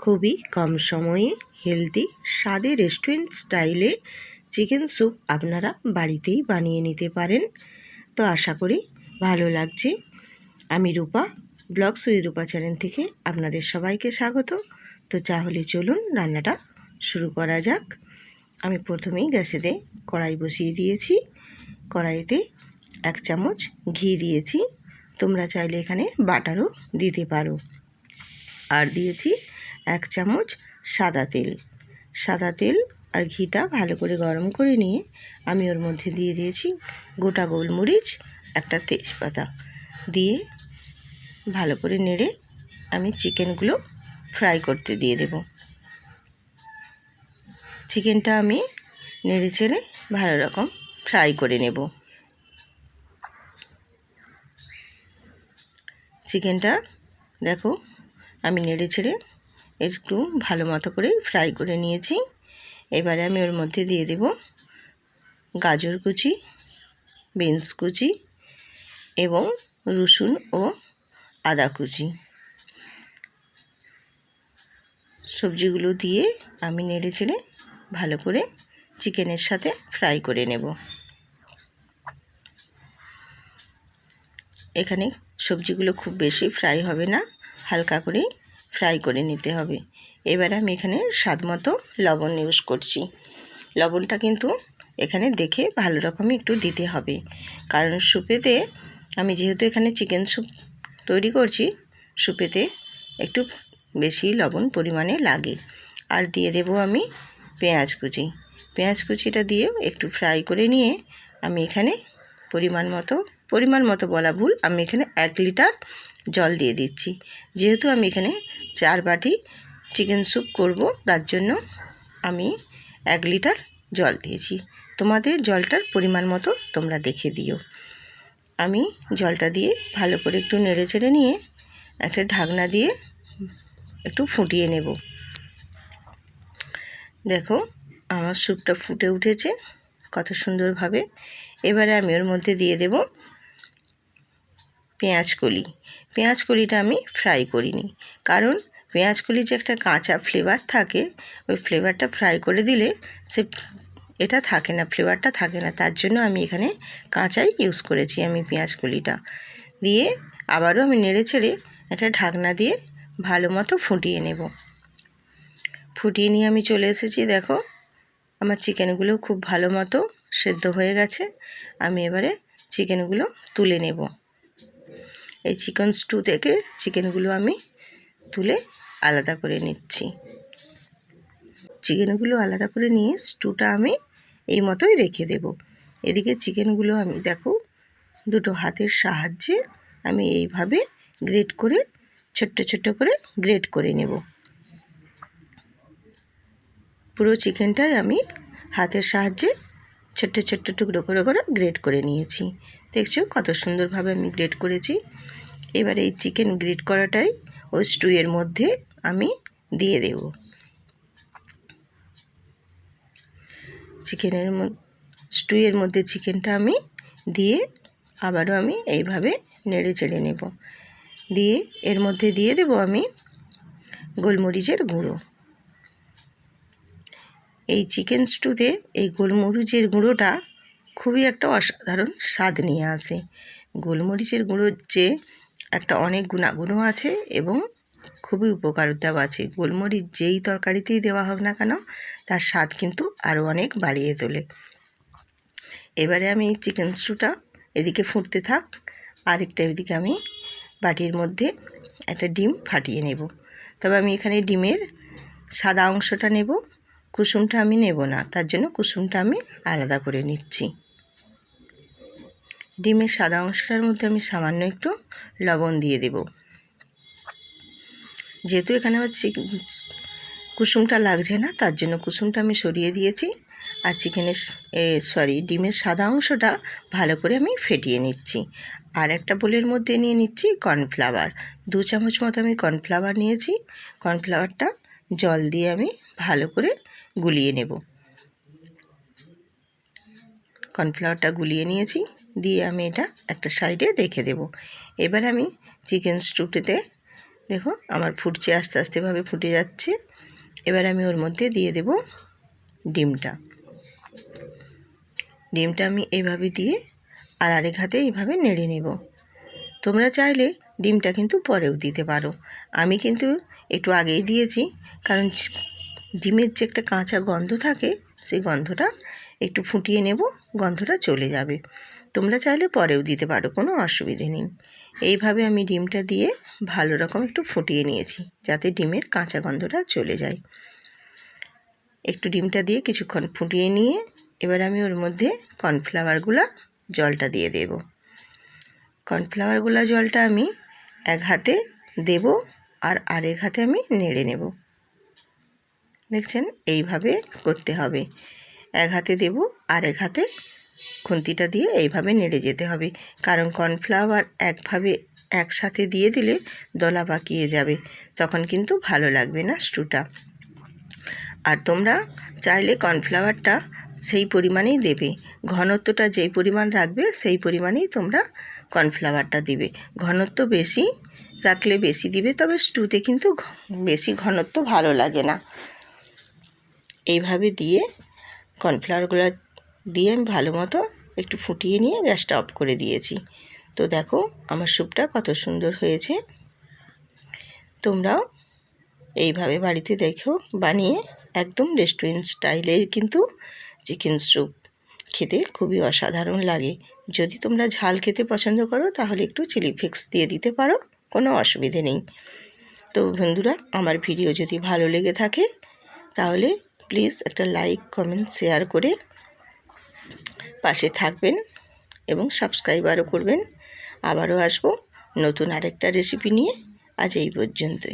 খুবই কম সময়ে হেলদি স্বাদে রেস্টুরেন্ট স্টাইলে চিকেন স্যুপ আপনারা বাড়িতেই বানিয়ে নিতে পারেন। তো আশা করি ভালো লাগছে। আমি রূপা, ব্লগস উইথ রূপা চ্যানেল থেকে আপনাদের সবাইকে স্বাগত। তো তাহলে চলুন রান্নাটা শুরু করা যাক। আমি প্রথমেই গ্যাসেতে কড়াই বসিয়ে দিয়েছি। কড়াইতে 1 চামচ ঘি দিয়েছি। তোমরা চাইলে এখানে বাটারও দিতে পারো। আর দিয়েছি 1 চামচ সাদা তেল আর ঘিটা ভালো করে গরম করে নিয়ে আমি ওর মধ্যে দিয়ে দিয়েছি গোটা গোলমরিচ, একটা তেজপাতা দিয়ে ভালো করে নেড়ে আমি চিকেনগুলো ফ্রাই করতে দিয়ে দেব। চিকেনটা আমি নেড়ে চেড়ে ভালো রকম ফ্রাই করে নেব। চিকেনটা দেখো আমি নেড়ে ছেড়ে একটু ভালো মতো করে ফ্রাই করে নিয়েছি। এবারে আমি ওর মধ্যে দিয়ে দেব গাজর কুচি, বিনস কুচি এবং রসুন ও আদা কুচি। সবজিগুলো দিয়ে আমি নেড়ে চেড়ে ভালো করে চিকেনের সাথে ফ্রাই করে নেব। এখানে সবজিগুলো খুব বেশি ফ্রাই হবে না, হালকা করে ফ্রাই করে নিতে হবে। এবারে আমি এখানে স্বাদ মতো লবণ ইউজ করছি। লবণটা কিন্তু এখানে দেখে ভালো রকমই একটু দিতে হবে, কারণ স্যুপেতে আমি যেহেতু এখানে চিকেন স্যুপ তৈরি করছি, স্যুপেতে একটু বেশি লবণ পরিমাণে লাগে। আর দিয়ে দেব আমি পেঁয়াজ কুচিটা দিয়ে একটু ফ্রাই করে নিয়ে আমি এখানে পরিমাণ মতো বলা ভুল, আমি এখানে 1 লিটার জল দিয়ে দিচ্ছি। যেহেতু আমি এখানে 4 বাটি চিকেন স্যুপ করব, তার জন্য আমি 1 লিটার জল দিয়েছি। তোমাদের জলটার পরিমাণ মতো তোমরা দেখে দিও। আমি জলটা দিয়ে ভালো করে একটু নেড়ে চেড়ে নিয়ে একটা ঢাকনা দিয়ে একটু ফুটিয়ে নেব। দেখো আমার স্যুপটা ফুটে উঠেছে কত সুন্দরভাবে। এবারে আমি ওর মধ্যে দিয়ে দেব পেঁয়াজ কলিটা আমি ফ্রাই করিনি, কারণ পেঁয়াজ কলি যে একটা কাঁচা ফ্লেভার থাকে, ওই ফ্লেভারটা ফ্রাই করে দিলে এটা থাকে না, ফ্লেভারটা থাকে না। তার জন্য আমি এখানে কাঁচাই ইউজ করেছি। আমি পেঁয়াজ কলিটা দিয়ে আবারও আমি নেড়ে ছেড়ে একটা ঢাকনা দিয়ে ভালো মতো ফুটিয়ে নেব। ফুটিয়ে নিয়ে আমি চলে এসেছি। দেখো আমার চিকেনগুলো খুব ভালো মতো সেদ্ধ হয়ে গেছে। আমি এবারে চিকেনগুলো তুলে নেব। এই চিকেন স্টু থেকে চিকেনগুলো আমি তুলে আলাদা করে নিচ্ছি। চিকেনগুলো আলাদা করে নিয়ে স্টুটা আমি এই মতোই রেখে দেব। এদিকে চিকেনগুলো আমি দেখো দুটো হাতের সাহায্যে আমি এইভাবে গ্রেট করে ছোট্ট করে গ্রেট করে নেব। পুরো চিকেনটাই আমি হাতের সাহায্যে ছোট্ট টুকরো করে গ্রেট করে নিয়েছি। দেখছো কত সুন্দরভাবে আমি গ্রেট করেছি। এবার এই চিকেন গ্রেট করাটাই ওই স্টুয়ের মধ্যে আমি দিয়ে দেব। স্টুয়ের মধ্যে চিকেনটা আমি দিয়ে আবারও আমি এইভাবে নেড়ে চেড়ে নেব। দিয়ে এর মধ্যে দিয়ে দেব আমি গোলমরিচের গুঁড়ো। এই চিকেন স্টুতে এই গোলমরিচের গুঁড়োটা খুবই একটা অসাধারণ স্বাদ নিয়ে আসে। গোলমরিচের গুঁড়োর যে একটা অনেক গুণাগুণও আছে এবং খুবই উপকারিতাও আছে। গোলমরিচ যেই তরকারিতেই দেওয়া হোক না কেন, তার স্বাদ কিন্তু আরও অনেক বাড়িয়ে তোলে। এবারে আমি চিকেন স্টুটা এদিকে ফুটতে থাক, আরেকটা এদিকে আমি বাটির মধ্যে একটা ডিম ফাটিয়ে নেব। তবে আমি এখানে ডিমের সাদা অংশটা নেব, কুসুমটা আমি নেব না, তার জন্য কুসুমটা আমি আলাদা করে নিচ্ছি। ডিমের সাদা অংশটার মধ্যে আমি সামান্য একটু লবণ দিয়ে দেব। যেহেতু এখানে আমার কুসুমটা লাগছে না, তার জন্য কুসুমটা আমি সরিয়ে দিয়েছি। আর ডিমের সাদা অংশটা ভালো করে আমি ফেটিয়ে নিচ্ছি। আর একটা বোলের মধ্যে নিয়ে নিচ্ছি কর্নফ্লাওয়ার। 2 চামচ মতো আমি কর্নফ্লাওয়ার নিয়েছি। কর্নফ্লাওয়ারটা জল দিয়ে আমি ভালো করে গুলিয়ে নেব। কর্নফ্লাওয়ারটা গুলিয়ে নিয়েছি, দিয়ে আমি এটা একটা সাইডে রেখে দেব। এবার আমি চিকেন স্টুতে দেখো আমার ফুটছে, আস্তে আস্তেভাবে ফুটে যাচ্ছে। এবার আমি ওর মধ্যে দিয়ে দেব ডিমটা। ডিমটা আমি এইভাবে দিয়ে আর আরেক হাতে এইভাবে নেড়ে নেব। তোমরা চাইলে ডিমটা কিন্তু পরেও দিতে পারো, আমি কিন্তু একটু আগেই দিয়েছি, কারণ ডিমের যে একটা কাঁচা গন্ধ থাকে সেই গন্ধটা একটু ফুটিয়ে নেব, গন্ধটা চলে যাবে। তোমরা চাইলে পরেও দিতে পারো, কোনো অসুবিধে নেই। এইভাবে আমি ডিমটা দিয়ে ভালো রকম একটু ফুটিয়ে নিয়েছি, যাতে ডিমের কাঁচা গন্ধটা চলে যায়। একটু ডিমটা দিয়ে কিছুক্ষণ ফুটিয়ে নিয়ে এবার আমি ওর মধ্যে কর্নফ্লাওয়ারগুলো জলটা দিয়ে দেব। কর্নফ্লাওয়ারগুলো জলটা আমি এক হাতে দেব আর আরেক হাতে আমি নেড়ে নেব। দেখছেন, এইভাবে করতে হবে। এক হাতে দেব আর এক হাতে খুন্তিটা দিয়ে এইভাবে নেড়ে যেতে হবে, কারণ কর্নফ্লাওয়ার একসাথে দিয়ে দিলে দলা পাকিয়ে যাবে, তখন কিন্তু ভালো লাগবে না স্টুটা। আর তোমরা চাইলে কর্নফ্লাওয়ারটা সেই পরিমাণেই দেবে, ঘনত্বটা যেই পরিমাণ রাখবে সেই পরিমাণেই তোমরা কর্নফ্লাওয়ারটা দিবে। ঘনত্ব বেশি রাখলে বেশি দিবে, তবে স্টুতে কিন্তু বেশি ঘনত্ব ভালো লাগে না। এইভাবে দিয়ে কর্নফ্লাওয়ারগুলো দিয়ে আমি ভালো মতো একটু ফুটিয়ে নিয়ে গ্যাসটা অফ করে দিয়েছি। তো দেখো আমার স্যুপটা কত সুন্দর হয়েছে। তোমরাও এইভাবে বাড়িতে দেখো বানিয়ে, একদম রেস্টুরেন্ট স্টাইলের কিন্তু চিকেন স্যুপ খেতে খুবই অসাধারণ লাগে। যদি তোমরা ঝাল খেতে পছন্দ করো তাহলে একটু চিলি ফ্লেক্স দিয়ে দিতে পারো, কোনো অসুবিধে নেই। তো বন্ধুরা, আমার ভিডিও যদি ভালো লেগে থাকে তাহলে প্লিজ একটা লাইক, কমেন্ট, শেয়ার করে পাশে থাকবেন এবং সাবস্ক্রাইবারও করবেন। আবারও আসবো নতুন আরেকটা রেসিপি নিয়ে। আজ এই পর্যন্তই।